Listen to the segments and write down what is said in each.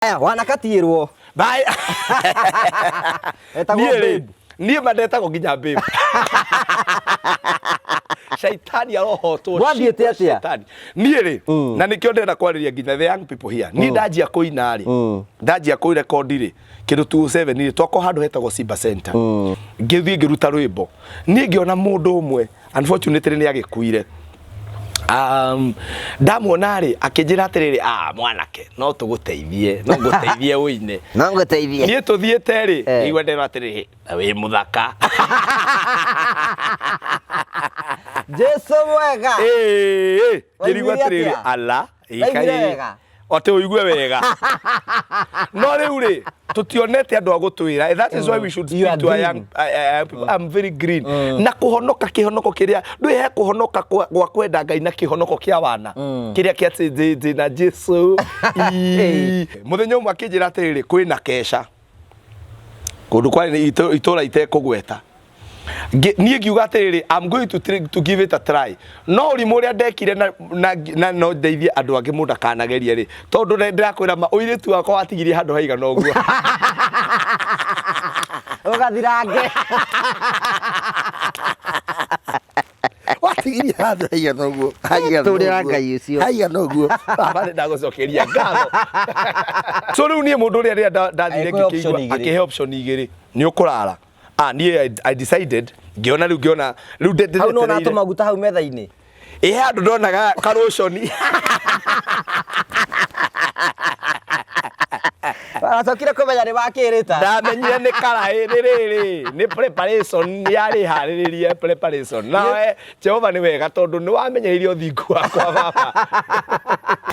Aya wanakatirwo. Bye. Ndetagwo babe. Niĩ mandetagwo nginya babe. Shaitani arohotwo. Gwathiĩte atĩa? Niĩ rĩ na nĩkĩo ndĩrenda kwarĩria nginya the young people here. Niĩ ndanjia kũina rĩ. Ndanjia kũrekondi rĩ. Kĩndũ 27 rĩ twakwo handũ hetagwo Simba Center. Ngĩthiĩ ngĩruta rwĩmbo. Niĩ ngĩona mũndũ ũmwe unfortunately nĩ agĩkuire. Ndamuona rĩ akĩnjĩra atĩrĩrĩ mwanake no tũgũteithie no ngũteithie ũine No ngũteithie. Niĩ tũthiĩte rĩ igwe ndĩrona atĩrĩrĩ wĩ mũthaka. Jesu mwega. Ngĩrigwo atĩrĩrĩ ala ĩkai ote ũigue wega. No rĩu rĩ tutionete andũ a gũtwĩra. That is why we should speak to our young people. I'm very green. Na kũhonoka kĩhonoko kĩrĩa ndũhe kũhonoka gwa kwenda Ngai na kĩhonoko kĩa wana kĩrĩa kĩa na Jesu. Mũthenya ũmwe akĩnjĩra atĩrĩrĩ kwĩna kesha kũndũ kwarĩ itũra itekũgweta. Niĩ ngiuga atĩrĩrĩ I'm going to give it a try. No ũrimũ ũrĩa ndekire na no ndeithie andũ angĩ mũndũ akanageria rĩ tondũ ndĩrakwĩra ma ũirĩtu wakwa watigirie handũ haigana ũguo. Ũgathirange. Watigirie handũ haigana ũguo. Tũrĩra Ngai ũcio. Haigana ũguo. Baba ndagũcokeria ngatho. So rĩu niĩ mũndũ ũrĩa ndathire ngĩkĩigua akĩhe option igĩrĩ nĩ ũkũrara. I decided ngiona rĩu hau no natũ maguta hau metha-inĩ. Handũ ndonaga karoshoni. Aracokire kũmenya nĩ wakĩrĩta. Ndamenyire nĩ karaĩ rĩrĩ nĩ preparation yarĩ harĩrĩrie preparation. Nawe Jehova nĩ wega tondũ nĩ wamenyereirie ũthingu wakwa baba.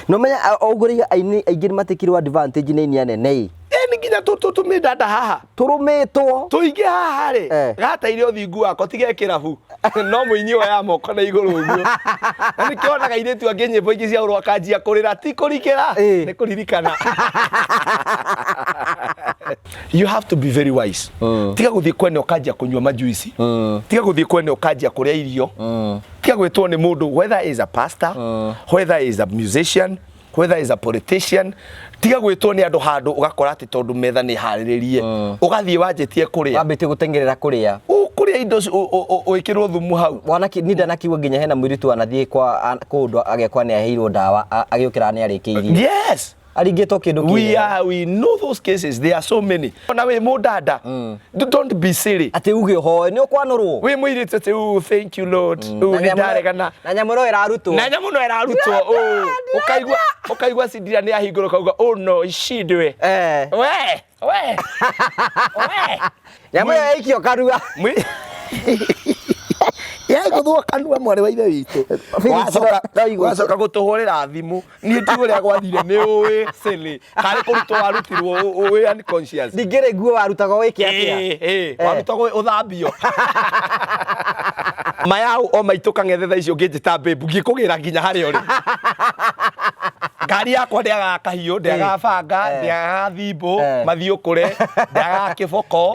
No menya ũgũrĩire aini aingĩ matikirwo advantage nĩ inya nene. Nĩ nginya tũmĩndanda haha tũrũmĩtwo tũingĩ haha rĩ gataire ũthingu wakwa tige kĩrabu no mũinyi wa ya moko na igũrũ ũguo. Na nĩkĩonaga airĩtu angĩ nyĩmbo ingĩ cia ũrũ akanjia kũrĩra ti kũrikĩra nĩ kũririkana. You have to be very wise. Tiga gũthiĩ kwene ũkanjia kũnyua majuici. Tiga gũthiĩ kwene ũkanjia kũrĩa irio. Tiga gwĩtwo nĩ mũndũ whether is a pastor, whether is a musician, whether is a politician. Tiga gwĩtwo nĩ andũ handũ ũgakora atĩ tondũ metha nĩ harĩrĩrie ũgathiĩ wanjĩtie kũrĩa wambĩtie gũtengerera kũrĩa kũrĩa indo ũĩkĩrwo thumu hau. Wanaki nĩ ndanakiuga nginya hena mũirĩtu anathiĩ kwa kũndũ agekwa nĩ aheirwo ndawa agĩũkĩra nĩ arĩkĩirie. Yes. Aringĩtwo kĩndũ kĩngĩ. We know those cases. There are so many. Ona we mũndanda. Don't be silly. Atĩ uge hoe nĩ ũkwanũrwo. We mũirĩtu atĩ thank you Lord. Nĩ ndaregana. Na nyamũ no ĩrarutwo. Na nyamũ no ĩrarutwo. Ũkaigua cindira nĩ ahingũrwo kauga oh no icindwe. We. Nyamũ yaikio karua. Yai gũthũa kanua mwarĩ wa ithe witũ. Wacoka gũtũhũrĩra thimũ. Niĩ ti ũrĩa gwathire nĩ ũĩ silly. Harĩ kũrutwo warutirwo ũĩ unconscious. Ndingĩrĩ nguo warutagwo wĩke atĩa. Warutagwo ũthambio. Mayau o maitũ kang'ethe thaa icio ngĩnjĩta babe ngĩkũgĩra nginya harĩa ũrĩ. Ngari yakwa ndĩagaga kahiũ, ndĩagaga banga, ndĩagaga thimbo, mathiũkũre, ndĩagaga kĩboko.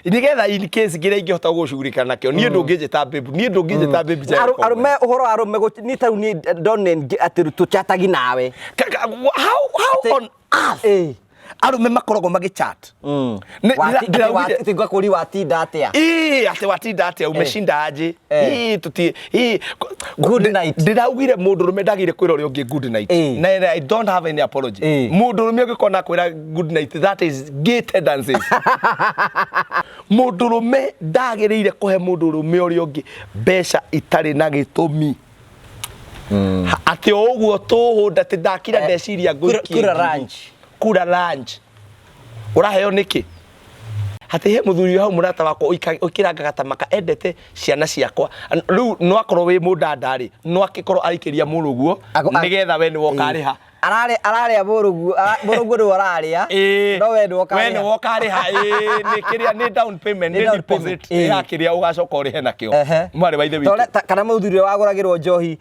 Nĩgetha in case kĩrĩa ingĩhota gũcurĩka nakĩo. Niĩ ndũngĩnjĩta babe, niĩ ndũngĩnjĩta babe. Arume ũhoro wa arume nĩ taru nĩ ndone atĩ tũchatagi nawe. How on earth? Arume makoragwo magĩchat. Tiga kũri watinda atĩa. Atĩ watinda atĩa umeshinda aje. Good night. Ndĩraugire mũndũrũme ndagĩrĩire kwĩra ũrĩa ũngĩ good night. Na I don't have any apology. Mũndũrũme ũngĩkona kwĩra good night that is gay tendencies. Mũndũrũme ndagĩrĩire kũhe mũndũrũme ũrĩa ũngĩ mbeca itarĩ na gĩtũmi. Atĩ ũguo tũhũnda atĩ ndakira ndeciria ngũikia. Kura lunch. Ũraheo nĩkĩ? Atĩ he mũthuri hau mũrata wakwa ũkĩrangaga ta maka endete ciana ciakwa. Rĩu no akorwo wĩ mũndanda rĩ no akĩkorwo arĩkĩria mũrũguo nĩgetha we nĩ woka rĩha. Ararĩa mũrũguo nĩ ararĩa. No we nĩ woka rĩha. We nĩ woka rĩha nĩ kĩrĩa nĩ down payment nĩ deposit ya kĩrĩa ũgacoka ũrĩhe nakĩo. Mwarĩ wa ithe witũ. Kana mũthuri wagũragĩrwo njohi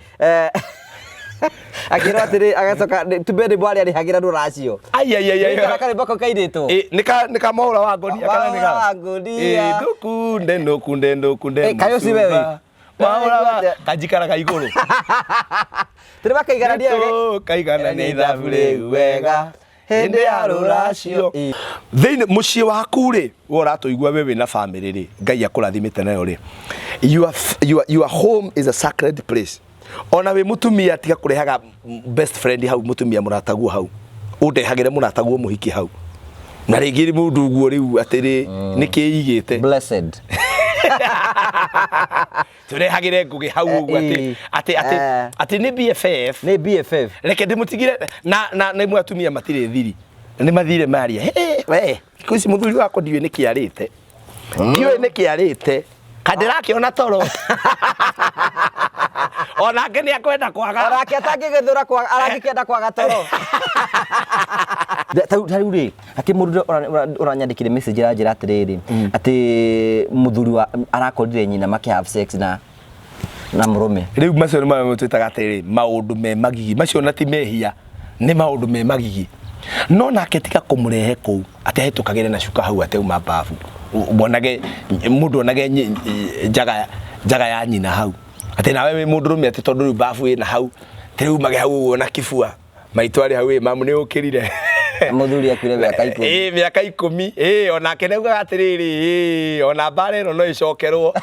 akĩrwo atĩrĩ agacoka tũbende bwari arĩhagĩra rũracio. Kana karĩ bako kairĩtwo. Nĩ kamahũra wa ngonia kana nĩ wa ngonia. Ndukunde. Kayo si wewe. Mahũra wa kanjikaraga igũrũ. Tũrĩ bakaiganania kaigana nĩ ithabu rĩu wega. hindi ya ruracio thiini mucii waku ri we uratuigua we wina family ri Ngai akurathimite nayo ri your home is a sacred place ona we mutumia tiga kurehaga best friend hau mutumia murataguo hau udehagire murataguo muhiki hau na ringi mundu guo riu atiri nikiigite blessed turehagire ngugi hau uguo ati ni BFF reke ndimutigire na nimwe atumia matire thiri ni mathire maria we kuci muthuri wako ndiwe nikiarite ndiwe nikiarite kadirakiona toro ona ngeni akwenda kwaga arake atangigethura kwaga aragikenda kwaga toro tariu ri akimurire uranyandikire message ranjira atiriri ati muthuri arakorire nyina make have sex na murume riu macio ni mamutwitaga atiriri maundu me magigi macio na ti mehia ni maundu me magigi no nake tika kumurehe ku atehetukagire na shuka hau ateuma bafu bonage mundu onage jaga ya nyina hau ati nawe we mundu rume ati tondu bafu ina hau teriu mage hau ona kifua maitwari hau mamu ni ukirire muthuri akwire miaka 10 ona keneuga atiriri ona bare no icokerwo